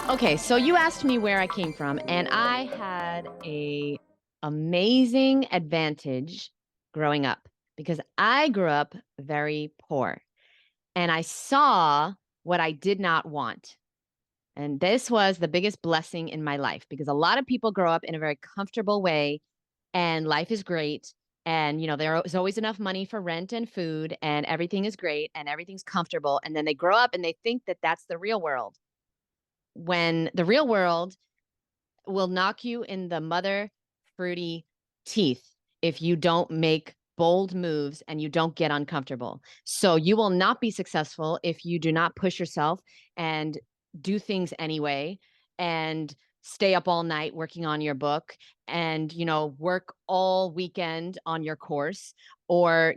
Okay, so you asked me where I came from, and I had a amazing advantage growing up because I grew up very poor and I saw what I did not want. And this was the biggest blessing in my life because a lot of people grow up in a very comfortable way and life is great. And, there is always enough money for rent and food, and everything is great and everything's comfortable. And then they grow up and they think that that's the real world when the real world will knock you in the mother fruity teeth if you don't make bold moves and you don't get uncomfortable. So you will not be successful if you do not push yourself and do things anyway and stay up all night working on your book and work all weekend on your course or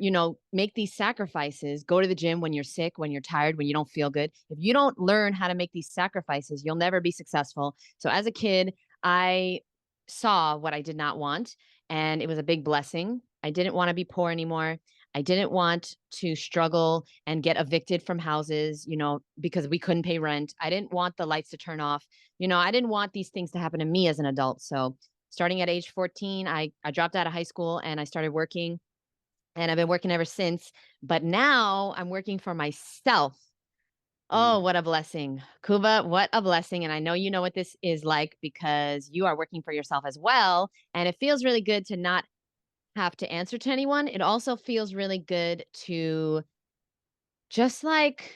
make these sacrifices, go to the gym when you're sick, when you're tired, when you don't feel good. If you don't learn how to make these sacrifices, you'll never be successful. So as a kid, I saw what I did not want, and it was a big blessing. I didn't want to be poor anymore. I didn't want to struggle and get evicted from houses, because we couldn't pay rent. I didn't want the lights to turn off. I didn't want these things to happen to me as an adult. So, starting at age 14, I dropped out of high school and I started working, and I've been working ever since. But now I'm working for myself. Oh, Mm. what a blessing. Kuba, what a blessing. And I know you know what this is like because you are working for yourself as well. And it feels really good to not have to answer to anyone. It also feels really good to just like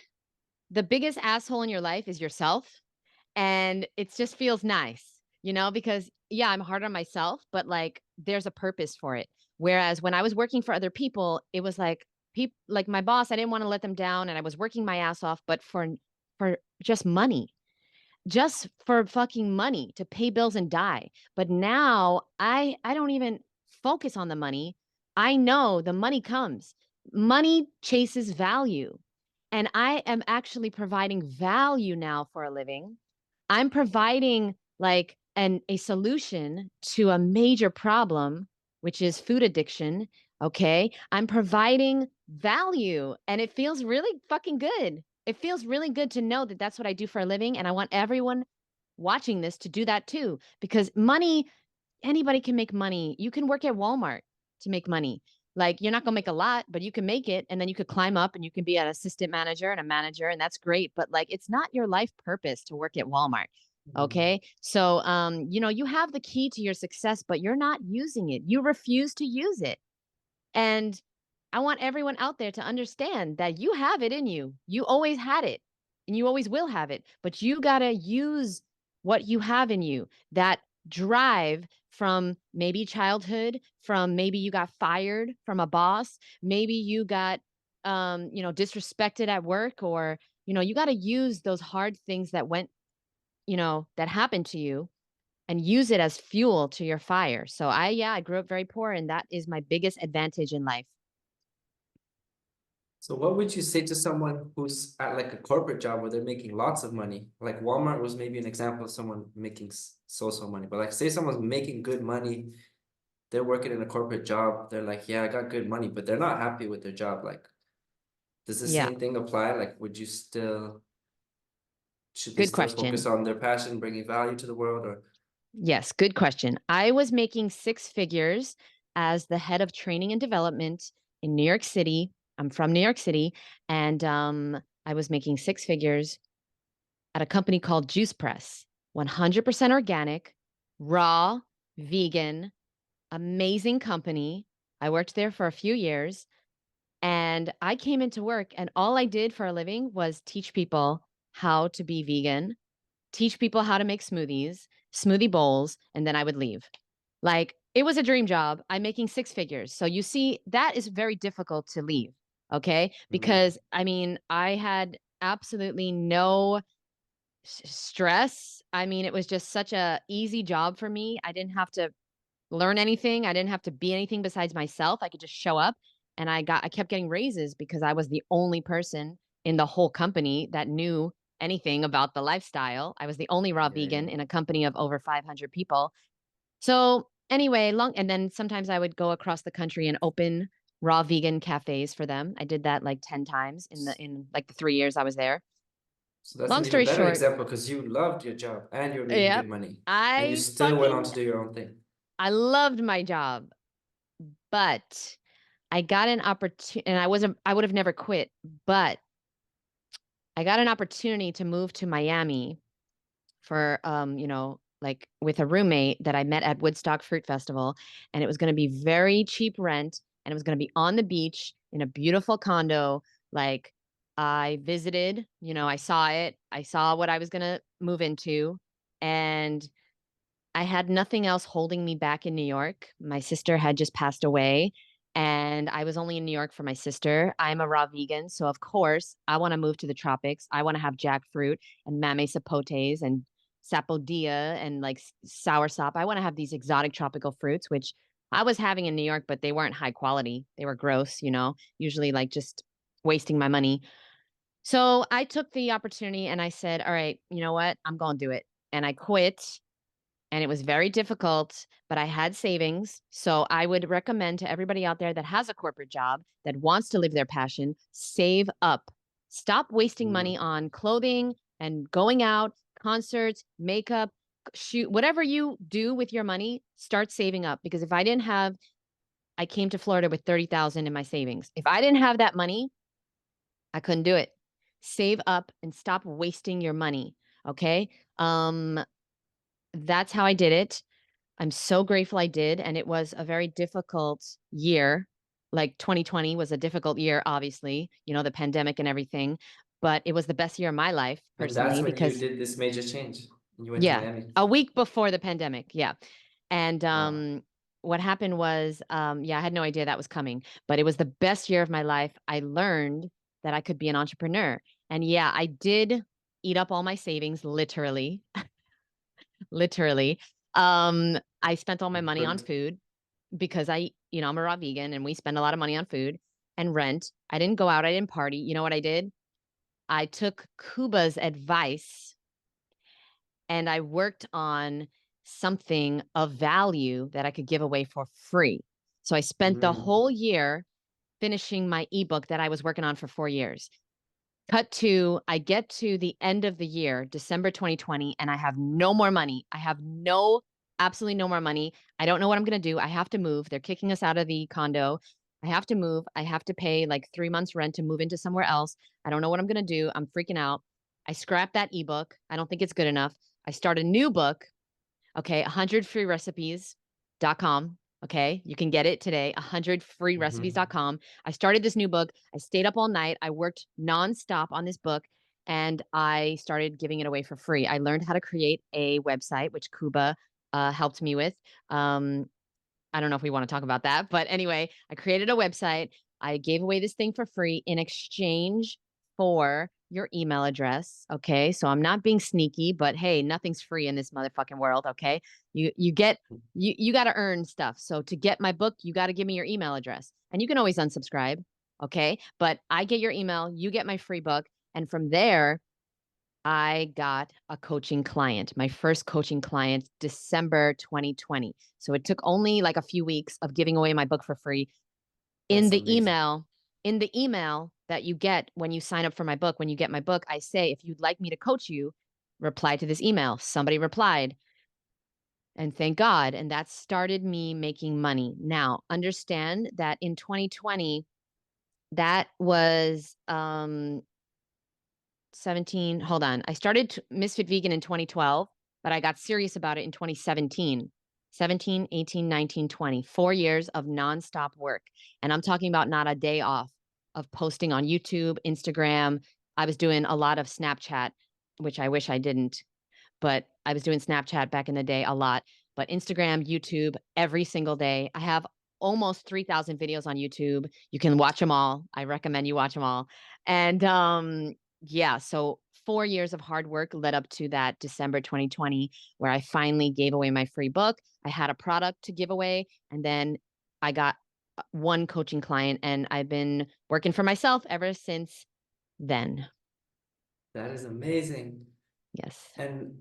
the biggest asshole in your life is yourself. And it just feels nice, because yeah, I'm hard on myself, but like there's a purpose for it. Whereas when I was working for other people, it was like like my boss, I didn't want to let them down and I was working my ass off, but for just money, just for fucking money to pay bills and die. But now I don't even focus on the money. I know the money comes. Money chases value. And I am actually providing value now for a living. I'm providing like a solution to a major problem, which is food addiction. Okay. I'm providing value and it feels really fucking good. It feels really good to know that that's what I do for a living. And I want everyone watching this to do that too, because money, anybody can make money. You can work at Walmart to make money. Like you're not going to make a lot, but you can make it and then you could climb up and you can be an assistant manager and a manager and that's great, but like it's not your life purpose to work at Walmart. Mm. Okay? So you have the key to your success, but you're not using it. You refuse to use it. And I want everyone out there to understand that you have it in you. You always had it and you always will have it, but you got to use what you have in you, that drive from maybe childhood, from maybe you got fired from a boss, maybe you got disrespected at work or you got to use those hard things that went, that happened to you and use it as fuel to your fire. So I grew up very poor and that is my biggest advantage in life. So what would you say to someone who's at like a corporate job where they're making lots of money? Like Walmart was maybe an example of someone making so money, but like say someone's making good money, they're working in a corporate job, they're like, yeah, I got good money, but they're not happy with their job. Like, does the Yeah. same thing apply? Like, would you still, should they Good still focus question. on their passion, bringing value to the world, or? Yes, good question. I was making six figures as the head of training and development in New York City. I'm from New York City, and I was making six figures at a company called Juice Press, 100% organic, raw, vegan, amazing company. I worked there for a few years, and I came into work, and all I did for a living was teach people how to be vegan, teach people how to make smoothies, smoothie bowls, and then I would leave. Like it was a dream job. I'm making six figures. So you see, that is very difficult to leave. Okay. Mhm. Because I mean, I had absolutely no stress. I mean, it was just such a easy job for me. I didn't have to learn anything. I didn't have to be anything besides myself. I could just show up and I kept getting raises because I was the only person in the whole company that knew anything about the lifestyle. I was the only raw Yeah, yeah. vegan in a company of over 500 people. So, anyway, long and then sometimes I would go across the country and open raw vegan cafes for them. I did that like 10 times in like the 3 years I was there. So that's Long an even story better short, example because you loved your job and you were making yep, good money and you I still went on fucking to do your own thing. I loved my job, but I got an opportunity, and I would have never quit, but I got an opportunity to move to Miami for, like with a roommate that I met at Woodstock Fruit Festival, and it was gonna be very cheap rent, and it was gonna be on the beach in a beautiful condo. Like, I visited, I saw it, I saw what I was gonna move into, and I had nothing else holding me back in New York. My sister had just passed away, and I was only in New York for my sister. I'm a raw vegan, so of course, I wanna move to the tropics. I wanna have jackfruit and mamey sapotes and sapodilla and, like, soursop. I wanna have these exotic tropical fruits, which I was having in New York, but they weren't high quality. They were gross, usually, like, just wasting my money. So, I took the opportunity and I said, "All right, you know what? I'm gonna do it." And I quit, and it was very difficult, but I had savings. So I would recommend to everybody out there that has a corporate job that wants to live their passion, save up. Stop wasting money Mm. on clothing and going out, concerts, makeup, shoot, whatever you do with your money, start saving up because if I didn't have I came to Florida with 30,000 in my savings. If I didn't have that money, I couldn't do it. Save up and stop wasting your money, okay? That's how I did it. I'm so grateful I did, and it was a very difficult year. Like 2020 was a difficult year, obviously, the pandemic and everything, but it was the best year of my life And that's personally when you because did this major change. You went to yeah, Miami. a week before the pandemic, yeah. And Wow. what happened was yeah, I had no idea that was coming, but it was the best year of my life. I learned that I could be an entrepreneur. And yeah, I did eat up all my savings literally. Literally. I spent all my money on Good. food because I'm a raw vegan and we spend a lot of money on food and rent. I didn't go out, I didn't party. You know what I did? I took Cuba's advice and I worked on something of value that I could give away for free. So I spent the Mm. whole year finishing my ebook that I was working on for 4 years. Cut to I get to the end of the year, December 2020, and I have no more money. I have absolutely no more money. I don't know what I'm gonna do. I have to move. They're kicking us out of the condo. I have to move. I have to pay like 3 months rent to move into somewhere else. I don't know what I'm gonna do. I'm freaking out. I scrapped that ebook. I don't think it's good enough. I start a new book. Okay, 100freerecipes.com. Okay, you can get it today, Mm-hmm. 100freerecipes.com. I started this new book. I stayed up all night. I worked nonstop on this book and I started giving it away for free. I learned how to create a website, which Cuba helped me with. Um, I don't know if we want to talk about that, but anyway, I created a website. I gave away this thing for free in exchange for your email address. Okay. So I'm not being sneaky, but hey, nothing's free in this motherfucking world. Okay. You got to earn stuff. So to get my book, you got to give me your email address and you can always unsubscribe. Okay. But I get your email, you get my free book. And from there, I got a coaching client, my first coaching client, December 2020. So it took only like a few weeks of giving away my book for free. In That's the amazing. email, in the email that you get when you sign up for my book, when you get my book, I say, if you'd like me to coach you, reply to this email. Somebody replied, and thank God. And that started me making money. Now, understand that in 2020, that was 17 hold on. I started Misfit Vegan in 2012, but I got serious about it in 2017. 17, 18, 19, 20. 4 years of nonstop work. And I'm talking about not a day off of posting on YouTube, Instagram. I was doing a lot of Snapchat, which I wish I didn't, but I was doing Snapchat back in the day a lot. But Instagram, YouTube, every single day. I have almost 3,000 videos on YouTube. You can watch them all. I recommend you watch them all. And yeah, so 4 years of hard work led up to that December 2020 where I finally gave away my free book. I had a product to give away, and then I got one coaching client, and I've been working for myself ever since then. That is amazing. Yes. And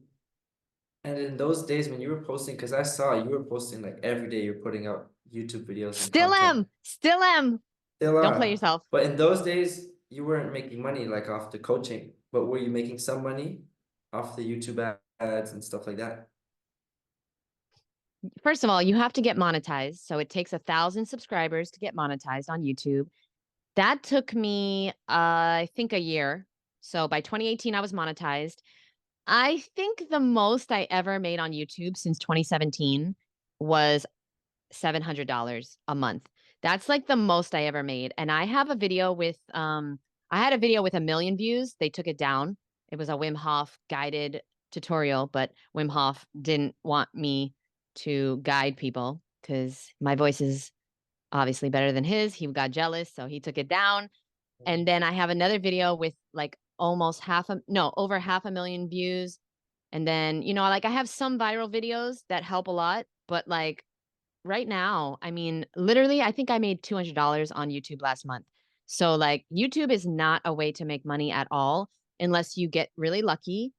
and in those days when you were posting, because I saw you were posting like every day, you're putting out YouTube videos and Still content. am. Still am. Still Don't play are. yourself. But in those days, you weren't making money like off the coaching, but were you making some money off the YouTube ads and stuff like that? First of all, you have to get monetized. So it takes 1,000 subscribers to get monetized on YouTube. That took me, I think, a year. So by 2018, I was monetized. I think the most I ever made on YouTube since 2017 was $700 a month. That's like the most I ever made. And I have a video with I had a video with 1 million views. They took it down. It was a Wim Hof guided tutorial, but Wim Hof didn't want me to guide people because my voice is obviously better than his. He got jealous, so he took it down. And then I have another video with like almost over 500,000 views. And then, like I have some viral videos that help a lot, but like right now, I mean, literally, I think I made $200 on YouTube last month. So, like, YouTube is not a way to make money at all unless you get really lucky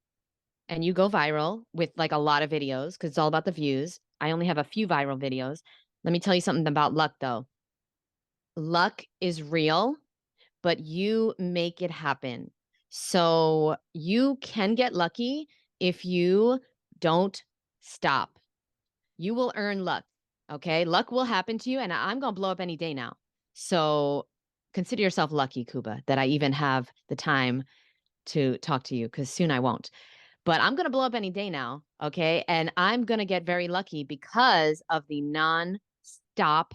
and you go viral with like a lot of videos because it's all about the views. I only have a few viral videos. Let me tell you something about luck, though. Luck is real, but you make it happen. So, you can get lucky if you don't stop. You will earn luck. Okay. Luck will happen to you. And I'm going to blow up any day now. So consider yourself lucky, Kuba, that I even have the time to talk to you because soon I won't. But I'm going to blow up any day now. Okay. And I'm going to get very lucky because of the non-stop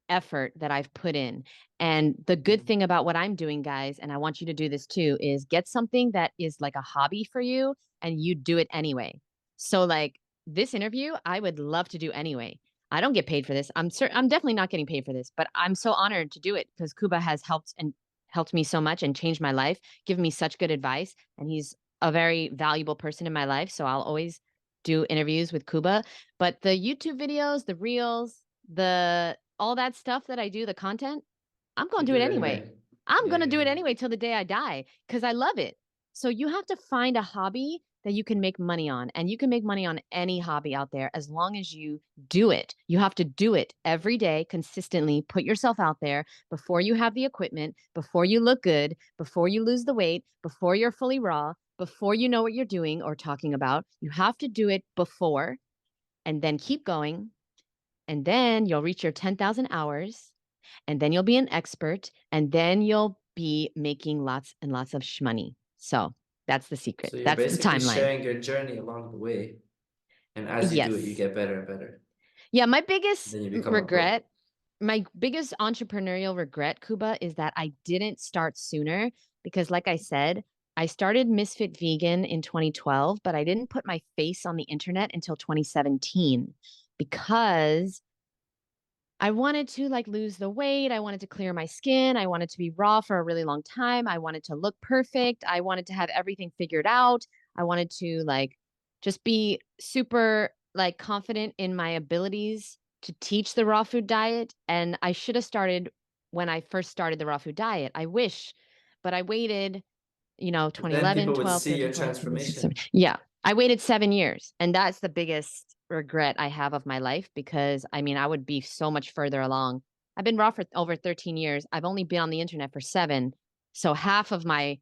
effort that I've put in. And the good thing about what I'm doing, guys, and I want you to do this too, is get something that is like a hobby for you and you do it anyway. So, like this interview, I would love to do anyway. I don't get paid for this. I'm definitely not getting paid for this, but I'm so honored to do it because Kuba has helped me so much and changed my life, given me such good advice, and he's a very valuable person in my life. So I'll always do interviews with Kuba. But the YouTube videos, the reels, the all that stuff that I do, the content, I'm You going to do do it it anyway. anyway. I'm Yeah, going to yeah, do it yeah. anyway till the day I die because I love it. So you have to find a hobby that you can make money on, and you can make money on any hobby out there as long as you do it. You have to do it every day consistently. Put yourself out there before you have the equipment, before you look good, before you lose the weight, before you're fully raw, before you know what you're doing or talking about. You have to do it before and then keep going. And then you'll reach your 10,000 hours and then you'll be an expert and then you'll be making lots and lots of money. So that's the secret. So you're That's the basically timeline. sharing your journey along the way. And as you do it, you Yes. get better and better. Yeah. My biggest Then you become a pro. regret, my biggest entrepreneurial regret, Kuba, is that I didn't start sooner because, like I said, I started Misfit Vegan in 2012, but I didn't put my face on the internet until 2017 because I wanted to like lose the weight. I wanted to clear my skin. I wanted to be raw for a really long time. I wanted to look perfect. I wanted to have everything figured out. I wanted to like just be super like confident in my abilities to teach the raw food diet. And I should have started when I first started the raw food diet. I wish, but I waited, But then 2011, people would 12, see 13, your 14, 15, 16, transformation. 17. Yeah. I waited 7 years. And that's the biggest regret I have of my life because I mean, I would be so much further along. I've been raw for over 13 years. I've only been on the internet for 7. So half of my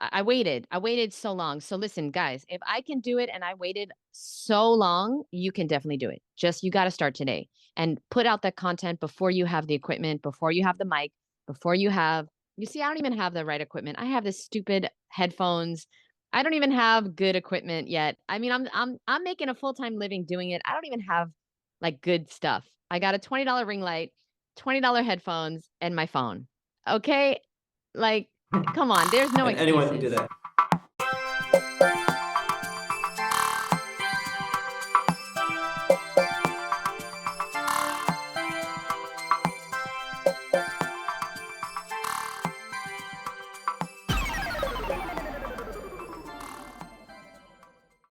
I waited. I waited so long. So listen, guys, if I can do it and I waited so long, you can definitely do it. Just you got to start today and put out that content before you have the equipment, before you have the mic, before you see, I don't even have the right equipment. I have this stupid headphones. I don't even have good equipment yet. I mean, I'm making a full-time living doing it. I don't even have like good stuff. I got a $20 ring light, $20 headphones, and my phone. Okay? Like, come on, there's no And anyone can do excuses. that.